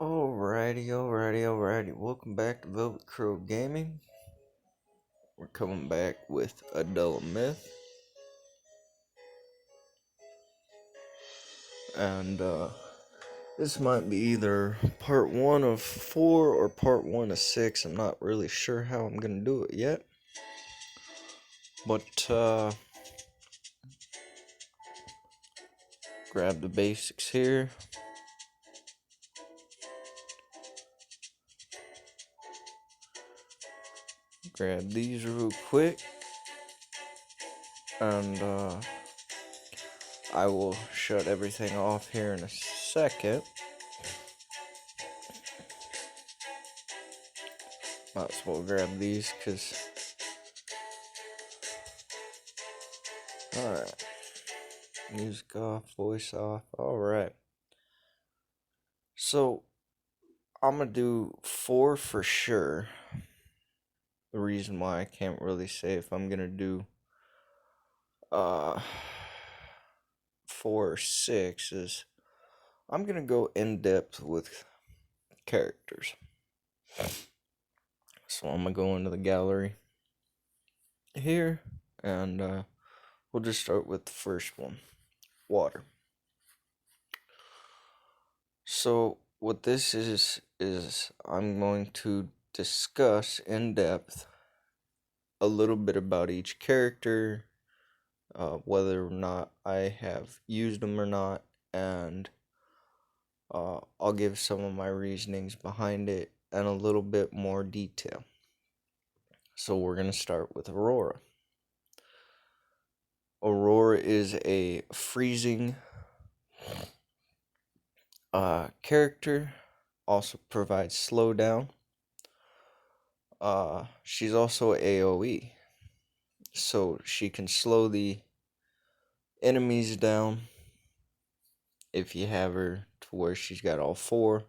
Alrighty. Welcome back to Velvet Crow Gaming. We're coming back with Adelamyth. And this might be either part 1 of 4 or part 1 of 6. I'm not really sure how I'm going to do it yet. But grab the basics here. Grab these real quick. And I will shut everything off here in a second. Might as well grab these because... Alright. Music off, voice off. Alright. So, I'm gonna do 4 for sure. The reason why I can't really say if I'm gonna do 4 or 6 is I'm gonna go in depth with characters. So I'm gonna go into the gallery here and we'll just start with the first one, water. So what this is I'm going to discuss in depth a little bit about each character, whether or not I have used them or not, and I'll give some of my reasonings behind it and a little bit more detail. So we're going to start with Aurora. Aurora is a freezing character, also provides slowdown. She's also AoE, so she can slow the enemies down if you have her to where she's got all 4.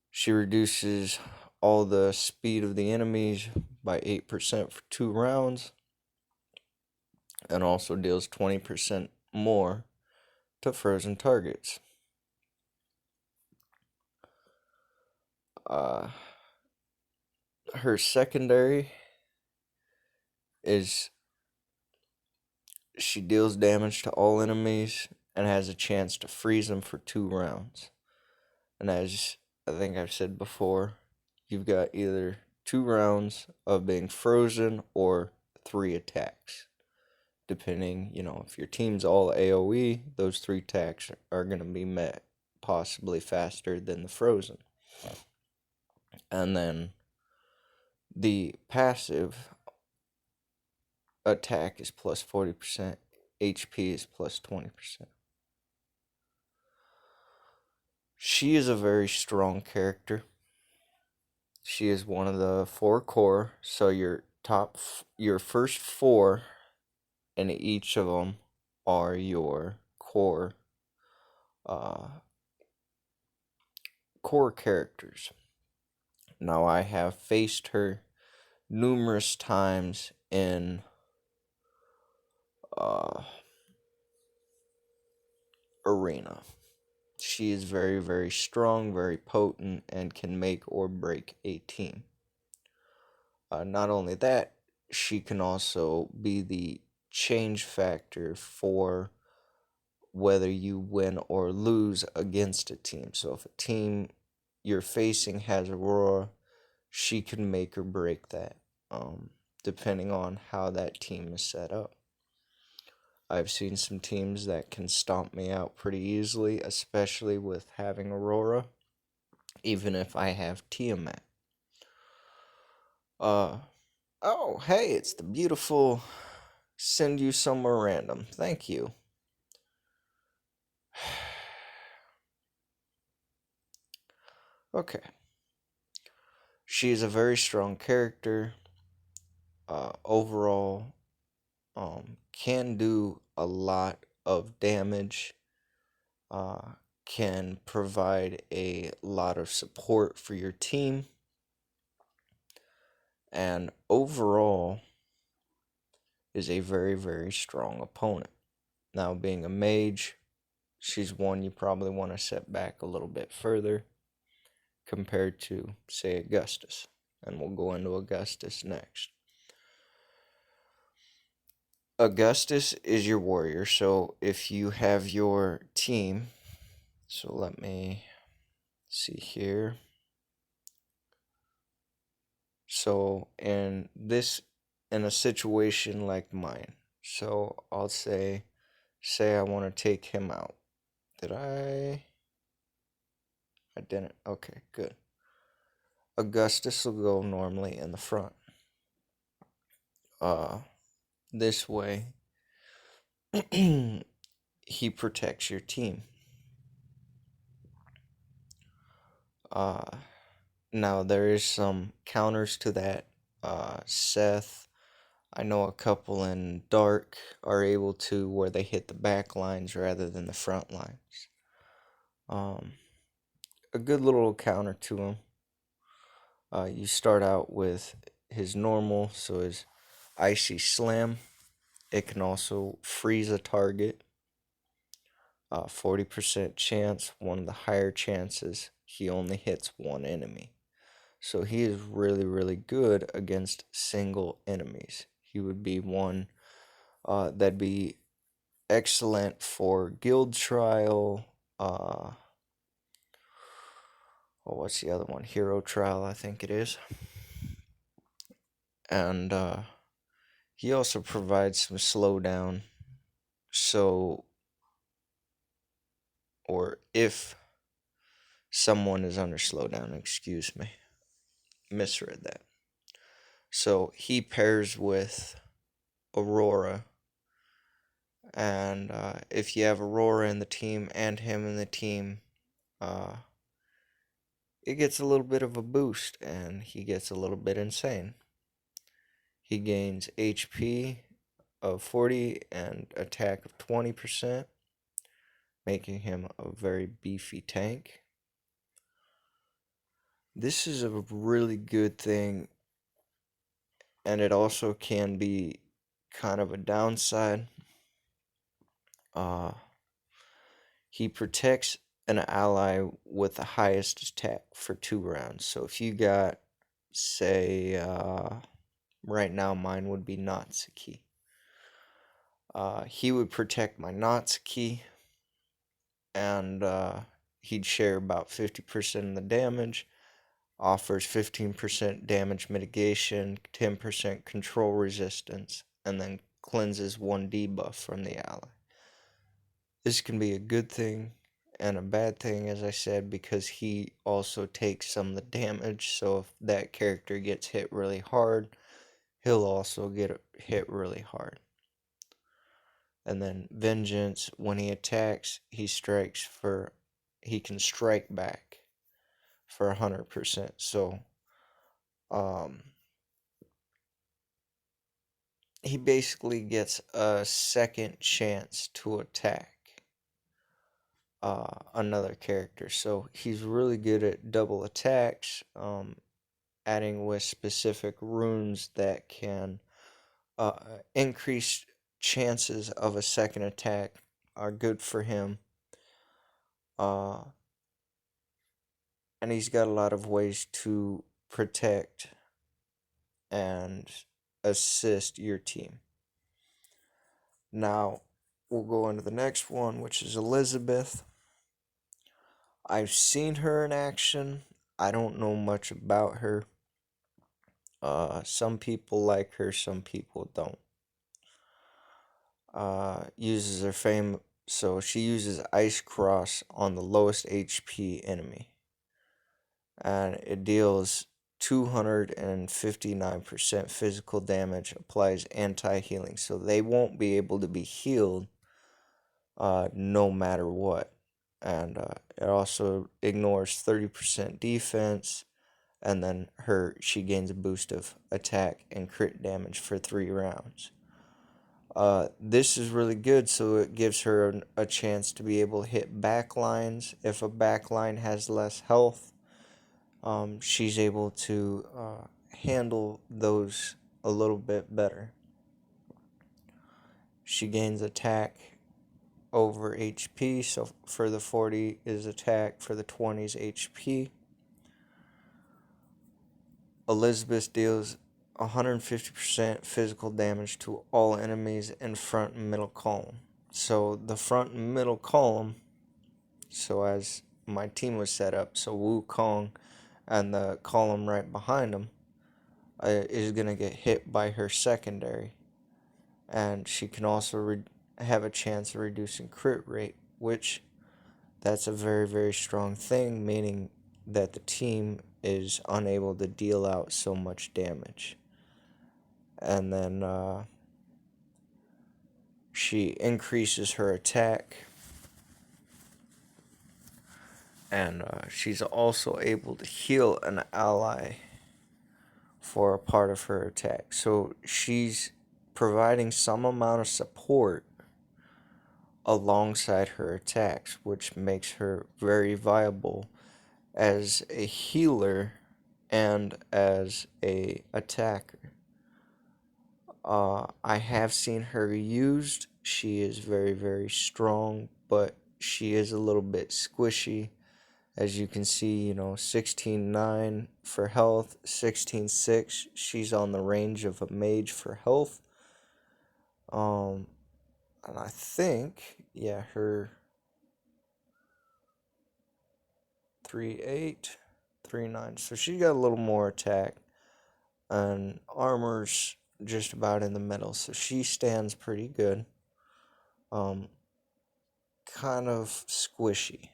She reduces all the speed of the enemies by 8% for 2 rounds, and also deals 20% more to frozen targets. Her secondary is she deals damage to all enemies and has a chance to freeze them for 2 rounds. And as I think I've said before, you've got either 2 rounds of being frozen or 3 attacks. Depending, if your team's all AoE, those 3 attacks are going to be met possibly faster than the frozen. And then the passive attack is plus 40%, HP is plus 20%. She is a very strong character. She is one of the 4 core, so your first 4 in each of them are your core characters. Now I have faced her numerous times in arena. She is very, very strong, very potent, and can make or break a team. Not only that, she can also be the change factor for whether you win or lose against a team. So if a team you're facing has Aurora, she can make or break that, depending on how that team is set up. I've seen some teams that can stomp me out pretty easily, especially with having Aurora, even if I have Tiamat. Oh, hey, it's the beautiful Send You Somewhere Random. Thank you. Okay. She's a very strong character. Overall, can do a lot of damage. Can provide a lot of support for your team. And overall is a very, very strong opponent. Now, being a mage, she's one you probably want to set back a little bit further compared to, say, Augustus. And we'll go into Augustus next. Augustus is your warrior. So if you have your team, so let me see here. So in a situation like mine, so I'll say I want to take him out. Did I? I didn't. Okay, good. Augustus will go normally in the front. This way, he protects your team. Uh, Now there is some counters to that. Seth, I know a couple in Dark are able to where they hit the back lines rather than the front lines. A good little counter to him. You start out with his normal, so his Icy Slam. It can also freeze a target. 40% chance, one of the higher chances, he only hits one enemy. So he is really, really good against single enemies. He would be one that'd be excellent for guild trial. What's the other one? Hero trial, I think it is. And he also provides some slowdown. So, or if someone is under slowdown, excuse me, misread that. So he pairs with Aurora, and if you have Aurora in the team and him in the team, it gets a little bit of a boost, and he gets a little bit insane. He gains HP of 40 and attack of 20%, making him a very beefy tank. This is a really good thing, and it also can be kind of a downside. He protects an ally with the highest attack for 2 rounds. So if you got, say, right now mine would be Natsuki. He would protect my Natsuki, and he'd share about 50% of the damage, offers 15% damage mitigation, 10% control resistance, and then cleanses 1 debuff from the ally. This can be a good thing and a bad thing, as I said, because he also takes some of the damage. So if that character gets hit really hard, he'll also get hit really hard. And then Vengeance, when he attacks, he can strike back for 100%. So, he basically gets a second chance to attack another character. So he's really good at double attacks, adding with specific runes that can increase chances of a second attack are good for him. And he's got a lot of ways to protect and assist your team. Now, we'll go into the next one, which is Elizabeth. I've seen her in action. I don't know much about her. Some people like her, some people don't. Uses her fame, so she uses Ice Cross on the lowest HP enemy, and it deals 259% physical damage, applies anti-healing, so they won't be able to be healed no matter what. And it also ignores 30% defense, and then she gains a boost of attack and crit damage for 3 rounds. This is really good, so it gives her a chance to be able to hit backlines. If a backline has less health, she's able to handle those a little bit better. She gains attack over HP, so for the 40 is attack, for the 20 is HP. Elizabeth deals 150% physical damage to all enemies in front and middle column. So the front and middle column, so as my team was set up, so Wukong and the column right behind him is going to get hit by her secondary. And she can also have a chance of reducing crit rate, which that's a very, very strong thing, meaning that the team is unable to deal out so much damage. And then she increases her attack, and she's also able to heal an ally for a part of her attack. So she's providing some amount of support alongside her attacks, which makes her very viable as a healer and as a attacker. I have seen her used. She is very, very strong, but she is a little bit squishy. As you can see, 16.9 for health, 16.6. She's on the range of a mage for health. And I think, yeah, her 3.8, 3.9. So she got a little more attack. And armor's just about in the middle, so she stands pretty good. Kind of squishy.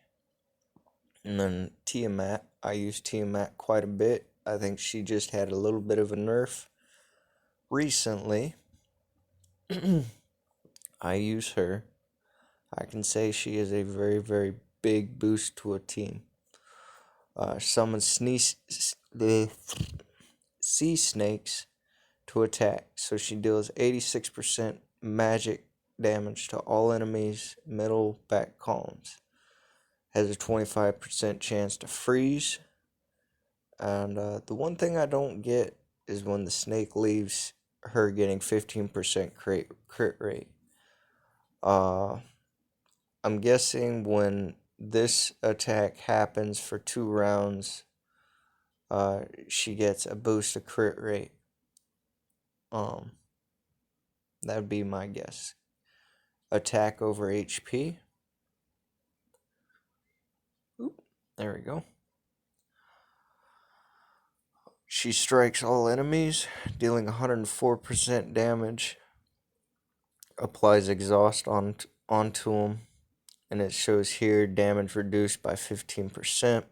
And then Tiamat, I use Tiamat quite a bit. I think she just had a little bit of a nerf recently. I use her. I can say she is a very, very big boost to a team. Summon the sea snakes to attack. So she deals 86% magic damage to all enemies, middle, back columns. Has a 25% chance to freeze. And the one thing I don't get is when the snake leaves, her getting 15% crit rate. I'm guessing when this attack happens for 2 rounds, she gets a boost of crit rate. That would be my guess. Attack over HP. Oop, there we go. She strikes all enemies, dealing 104% damage. Applies exhaust onto them. And it shows here damage reduced by 15%.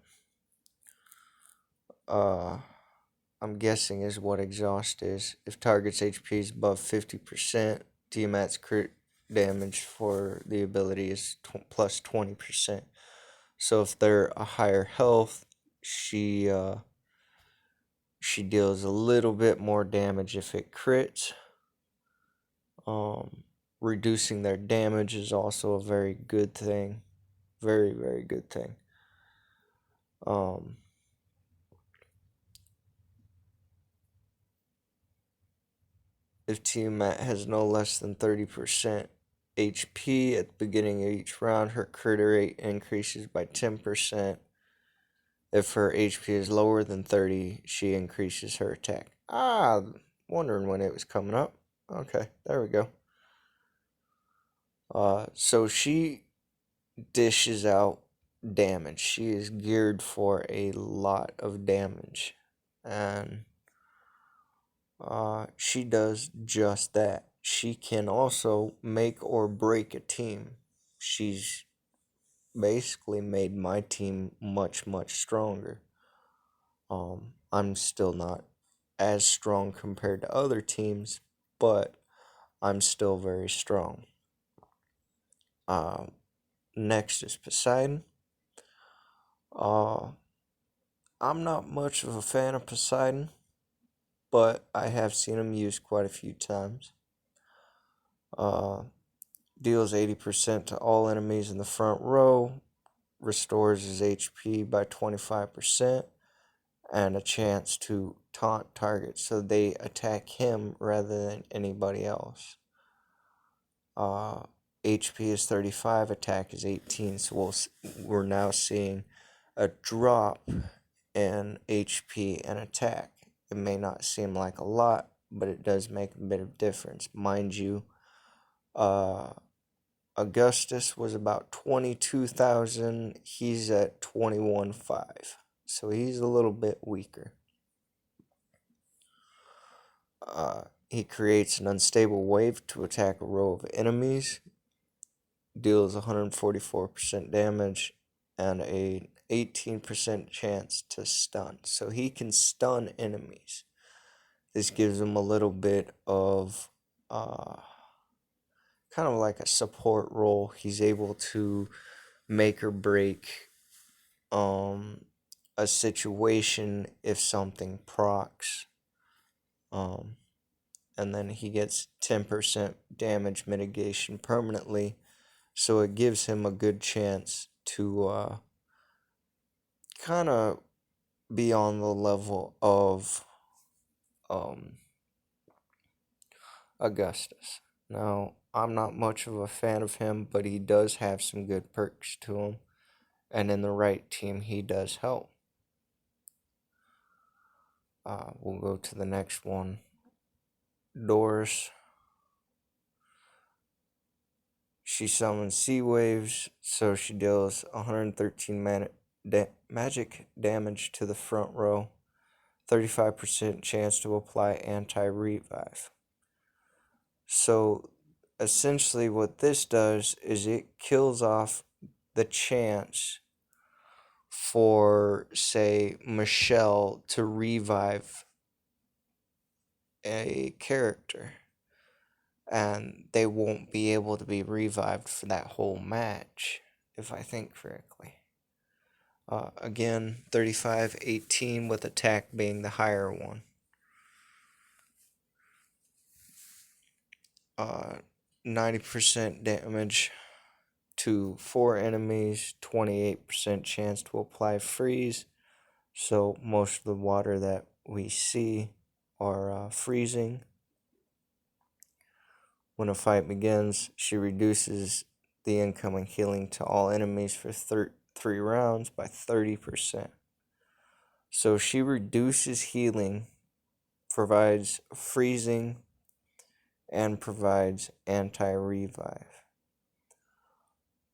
I'm guessing is what exhaust is. If target's HP is above 50%, Tiamat's crit damage for the ability is plus 20%. So if they're a higher health, she deals a little bit more damage if it crits. Reducing their damage is also a very good thing. Very, very good thing. If Tiamat has no less than 30% HP at the beginning of each round, her crit rate increases by 10%. If her HP is lower than 30, she increases her attack. Wondering when it was coming up. Okay, there we go. So she dishes out damage. She is geared for a lot of damage. And she does just that. She can also make or break a team. She's basically made my team much, much stronger. I'm still not as strong compared to other teams, but I'm still very strong. Next is Poseidon. I'm not much of a fan of Poseidon, but I have seen him used quite a few times. Deals 80% to all enemies in the front row, restores his HP by 25%, and a chance to taunt targets so they attack him rather than anybody else. HP is 35, attack is 18, so we're now seeing a drop in HP and attack. It may not seem like a lot, but it does make a bit of difference. Mind you, uh, Augustus was about 22,000. He's at 21,500. So he's a little bit weaker. He creates an unstable wave to attack a row of enemies, deals 144% damage, and a 18% chance to stun. So he can stun enemies. This gives him a little bit of kind of like a support role. He's able to make or break a situation if something procs. And then he gets 10% damage mitigation permanently, so it gives him a good chance to kind of be on the level of um, Augustus. Now, I'm not much of a fan of him, but he does have some good perks to him, and in the right team, he does help. We'll go to the next one. Doris. She summons sea waves, so she deals 113 magic damage to the front row, 35% chance to apply anti-revive. So essentially what this does is it kills off the chance for, say, Michelle to revive a character, and they won't be able to be revived for that whole match, if I think correctly. Again, 35-18 with attack being the higher one. 90% damage to 4 enemies, 28% chance to apply freeze. So most of the water that we see are freezing. When a fight begins, she reduces the incoming healing to all enemies for 3 rounds by 30%. So she reduces healing, provides freezing, and provides anti-revive.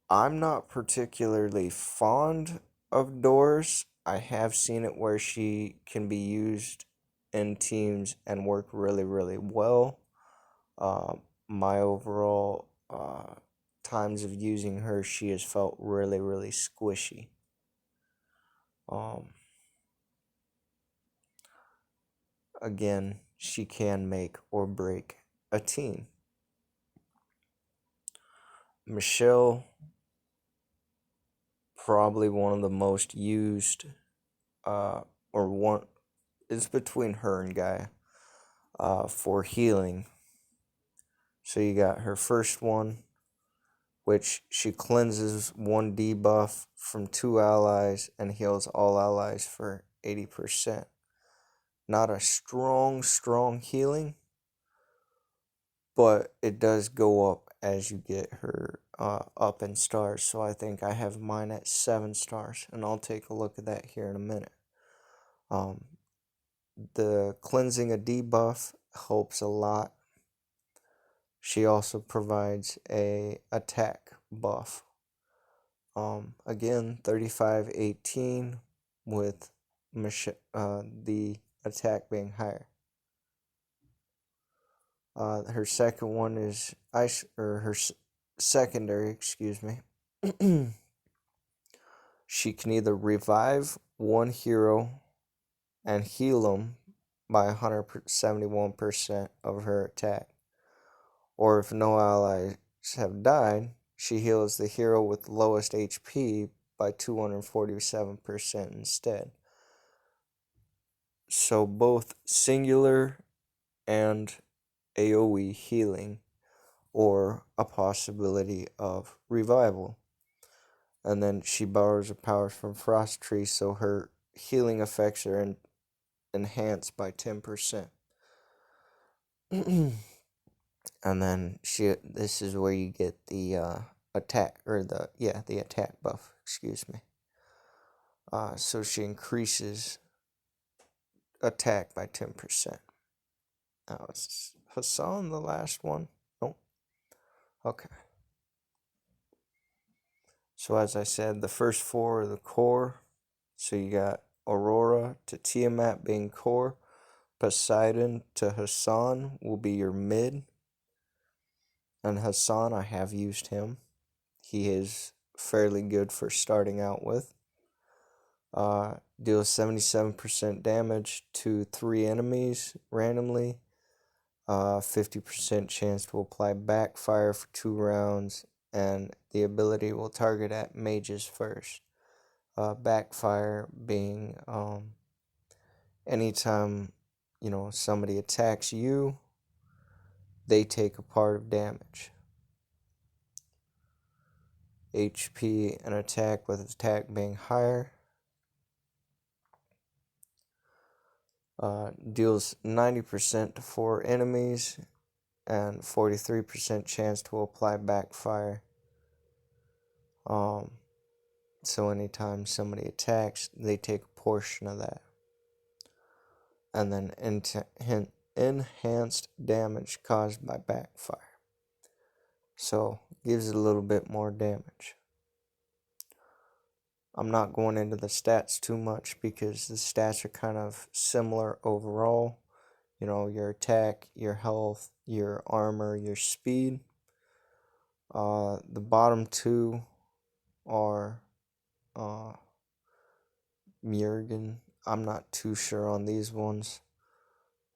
I'm not particularly fond of Doors. I have seen it where she can be used in teams and work really, really well. My overall times of using her, she has felt really, really squishy. Again, she can make or break a team. Michelle, probably one of the most used, or one, it's between her and Gaia, for healing. So you got her first one, which she cleanses 1 debuff from 2 allies and heals all allies for 80%. Not a strong healing, but it does go up as you get her up in stars. So I think I have mine at 7 stars, and I'll take a look at that here in a minute. The cleansing a debuff helps a lot. She also provides a attack buff. Again, 35-18 with the attack being higher. Her second one is secondary, excuse me. She can either revive one hero and heal them by 171% of her attack, or if no allies have died, she heals the hero with the lowest HP by 247% instead. So both singular and AoE healing, or a possibility of revival. And then she borrows her powers from Frost Tree, so her healing effects are enhanced by 10%. And then this is where you get the attack, or the attack buff, excuse me. So she increases attack by 10%. Now, is Hassan the last one? Nope. Okay. So as I said, the first four are the core. So you got Aurora to Tiamat being core. Poseidon to Hassan will be your mid. And Hassan, I have used him. He is fairly good for starting out with. Deals 77% damage to 3 enemies randomly. 50% chance to apply backfire for 2 rounds. And the ability will target at mages first. Backfire being anytime somebody attacks you, they take a part of damage. HP and attack with attack being higher. Deals 90% to 4 enemies and 43% chance to apply backfire. So anytime somebody attacks, they take a portion of that. And then enhanced damage caused by backfire. So gives it a little bit more damage. I'm not going into the stats too much because the stats are kind of similar overall. Your attack, your health, your armor, your speed. The bottom two are Murgen. I'm not too sure on these ones.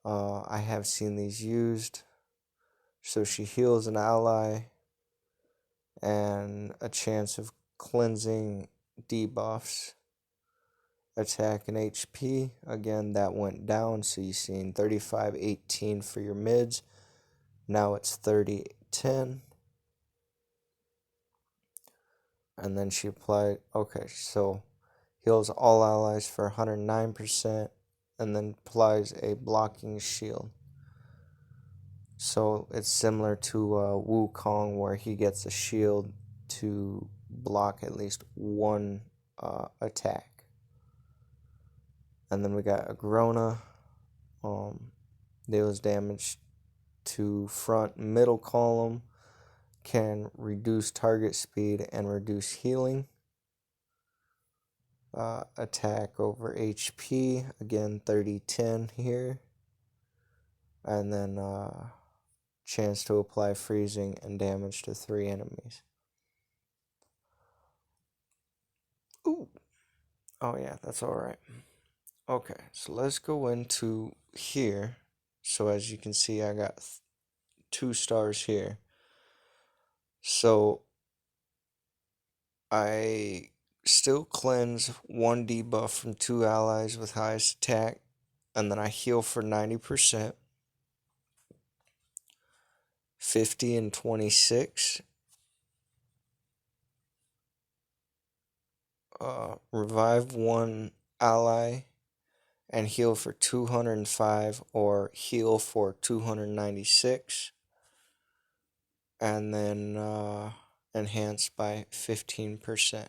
I have seen these used. So she heals an ally and a chance of cleansing debuffs. Attack and HP. Again, that went down. So you've seen 35-18 for your mids. Now it's 30-10. And then she applied. Okay, so heals all allies for 109%. And then applies a blocking shield. So it's similar to Wukong, where he gets a shield to block at least one attack. And then we got Agrona. Deals damage to front middle column. Can reduce target speed and reduce healing. Attack over HP. Again, 30-10 here. And then chance to apply freezing and damage to 3 enemies. Ooh. Oh yeah, that's alright. Okay, so let's go into here. So as you can see, I got 2 stars here. So I still cleanse 1 debuff from 2 allies with highest attack. And then I heal for 90%. 50 and 26. Revive 1 ally and heal for 205 or heal for 296. And then enhance by 15%.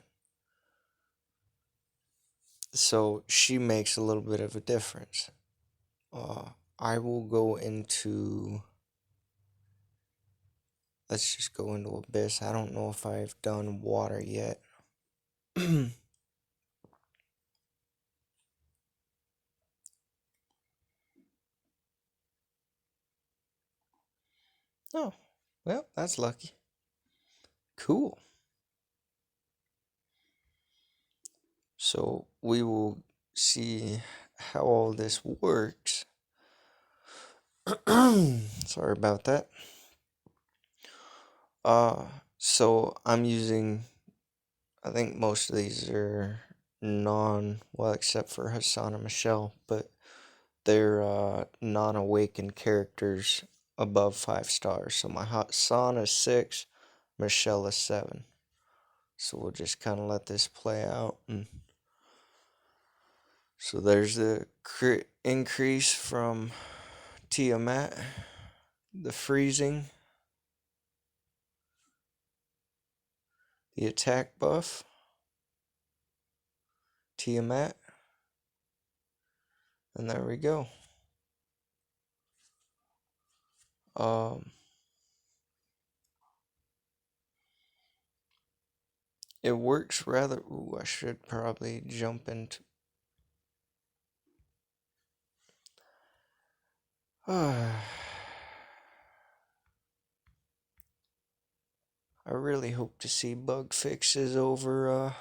So she makes a little bit of a difference. I will go into... Let's just go into Abyss. I don't know if I've done water yet. Oh, well, that's lucky. Cool. So we will see how all this works. Sorry about that. So I'm using, I think most of these are well, except for Hassan and Michelle, but they're non-awakened characters above 5 stars. So my Hassan is 6, Michelle is 7. So we'll just kind of let this play out. So there's the crit increase from Tiamat, the freezing, the attack buff, Tiamat, And there we go. Um, it works rather. Ooh, I should probably jump into. I really hope to see bug fixes over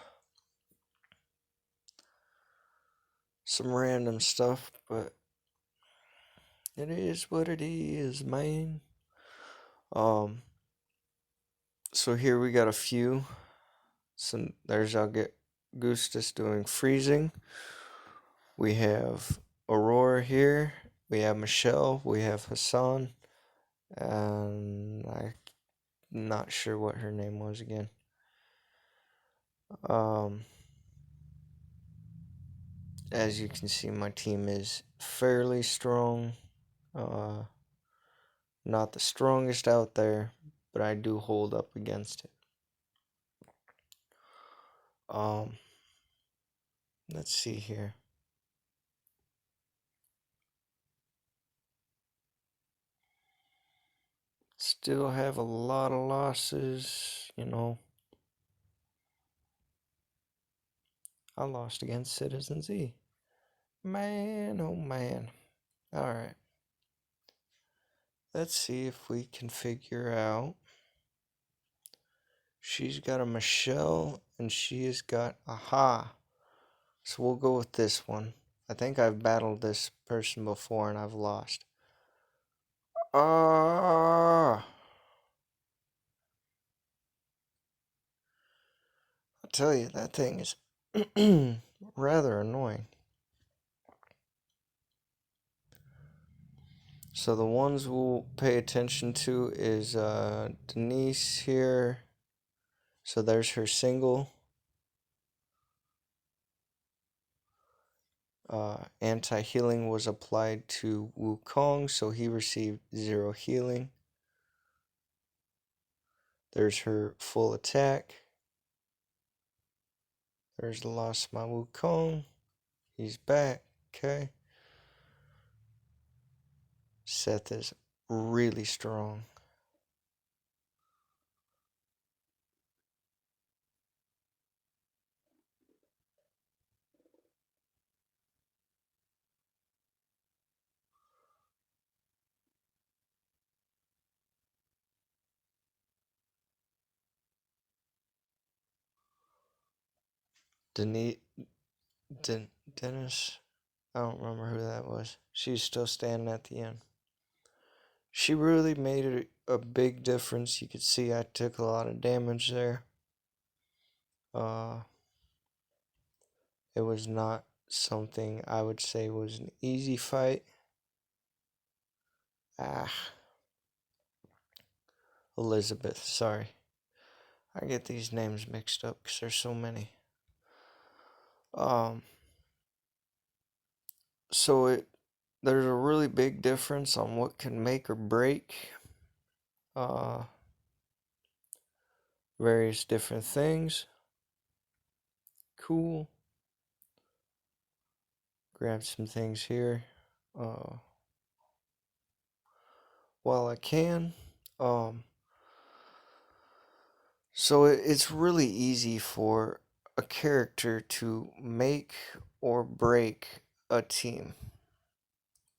some random stuff, but it is what it is, man. Um, so here we got a few. So there's I'll get Gustus doing freezing. We have Aurora here. We have Michelle. We have Hassan. And I'm not sure what her name was again. Um, as you can see, my team is fairly strong. Uh, Not the strongest out there, but I do hold up against it. Um, let's see here. Still have a lot of losses, you know. I lost against Citizen Z. Man, oh man. Alright. Let's see if we can figure out. She's got a Michelle and she has got a Ha. So we'll go with this one. I think I've battled this person before and I've lost. Ah! I'll tell you, that thing is rather annoying. So the ones we'll pay attention to is Denise here. So there's her single. Anti-healing was applied to Wukong, so he received 0 healing. There's her full attack. There's the lost my Wukong. He's back. Okay. Seth is really strong. Denise, Dennis, I don't remember who that was. She's still standing at the end. She really made a big difference. You could see I took a lot of damage there. It was not something I would say was an easy fight. Elizabeth, sorry. I get these names mixed up because there's so many. Um, so there's a really big difference on what can make or break uh, various different things. Cool. Grab some things here while I can. So it's really easy for a character to make or break a team.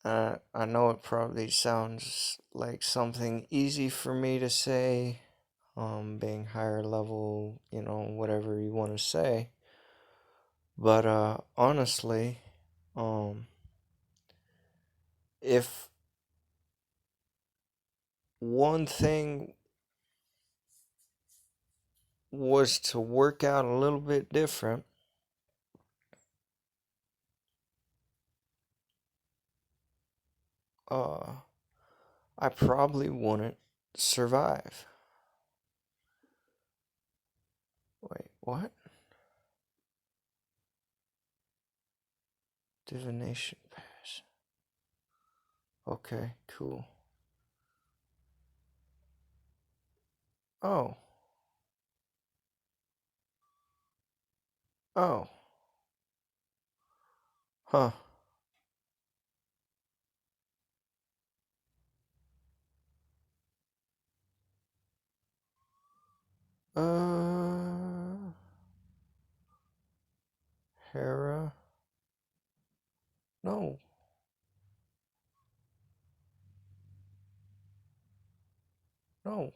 I know it probably sounds like something easy for me to say, being higher level, you know, whatever you want to say. But honestly, if one thing was to work out a little bit different, I probably wouldn't survive. Wait, what? Divination pass. Okay, cool. Oh. Oh. Huh. Uh, Hera? No. No.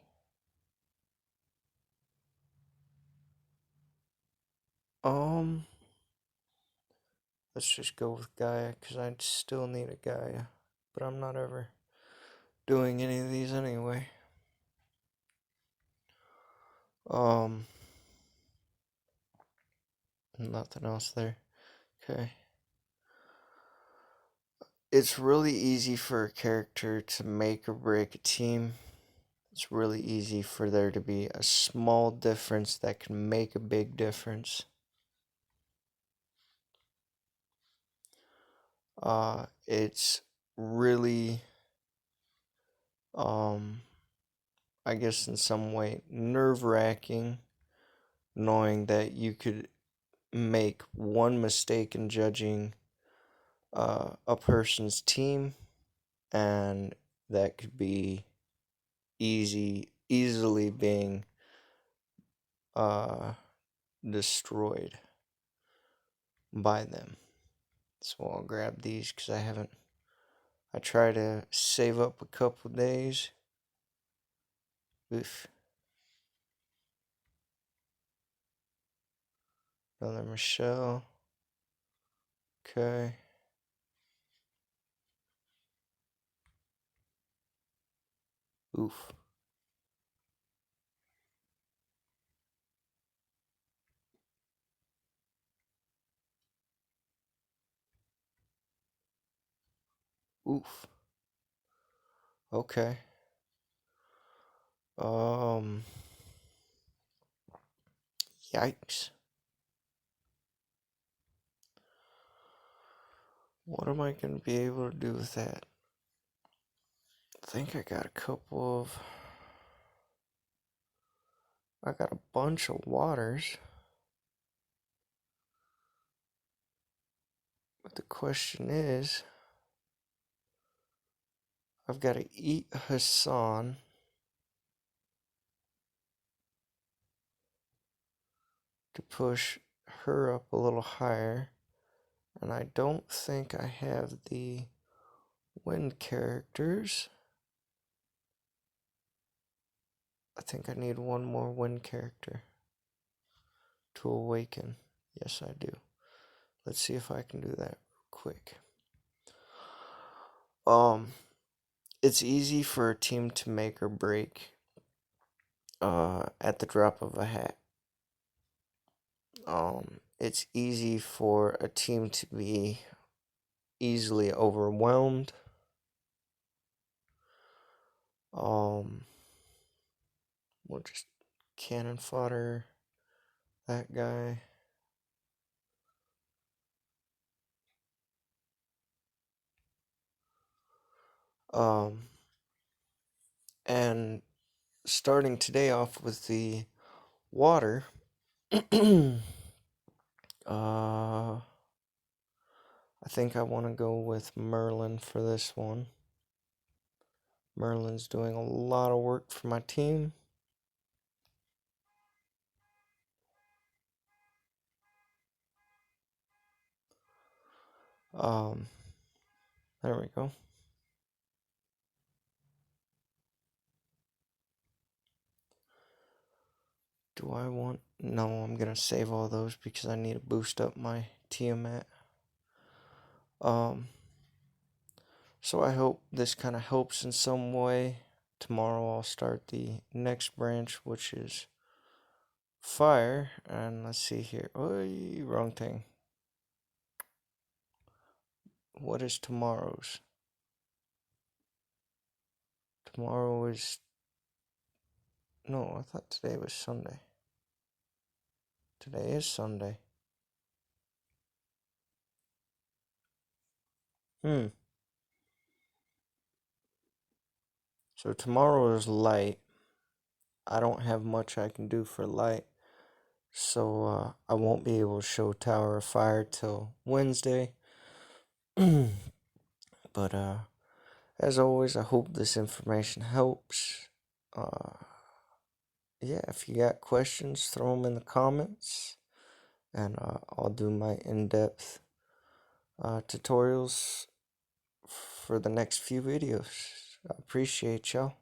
Um, let's just go with Gaia, because I still need a Gaia. But I'm not ever doing any of these anyway. Um, Nothing else there. Okay. It's really easy for a character to make or break a team. It's really easy for there to be a small difference that can make a big difference. It's really, um, I guess in some way, nerve-wracking knowing that you could make one mistake in judging a person's team, and that could be easily being uh, destroyed by them. So I'll grab these because I try to save up a couple days. Oof. Another Michelle. Okay. Oof. Oof. Okay. Um. Yikes. What am I gonna be able to do with that? I think I got a couple of. I got a bunch of waters. But the question is, I've got to eat Hassan to push her up a little higher. And I don't think I have the wind characters. I think I need one more wind character to awaken. Yes, I do. Let's see if I can do that quick. It's easy for a team to make or break at the drop of a hat. It's easy for a team to be easily overwhelmed. Um, we'll just cannon fodder that guy. Um, and starting today off with the water, I think I want to go with Merlin for this one. Merlin's doing a lot of work for my team. Um, there we go. Do I want... No, I'm going to save all those because I need to boost up my Tiamat. So I hope this kind of helps in some way. Tomorrow I'll start the next branch, which is fire. And let's see here. Oh, wrong thing. What is tomorrow's? Tomorrow is... No, I thought today was Sunday. Today is Sunday. So tomorrow is light. I don't have much I can do for light. So I won't be able to show Tower of Fire till Wednesday. But as always, I hope this information helps. Uh, yeah, if you got questions, throw them in the comments, and I'll do my in-depth tutorials for the next few videos. I appreciate y'all.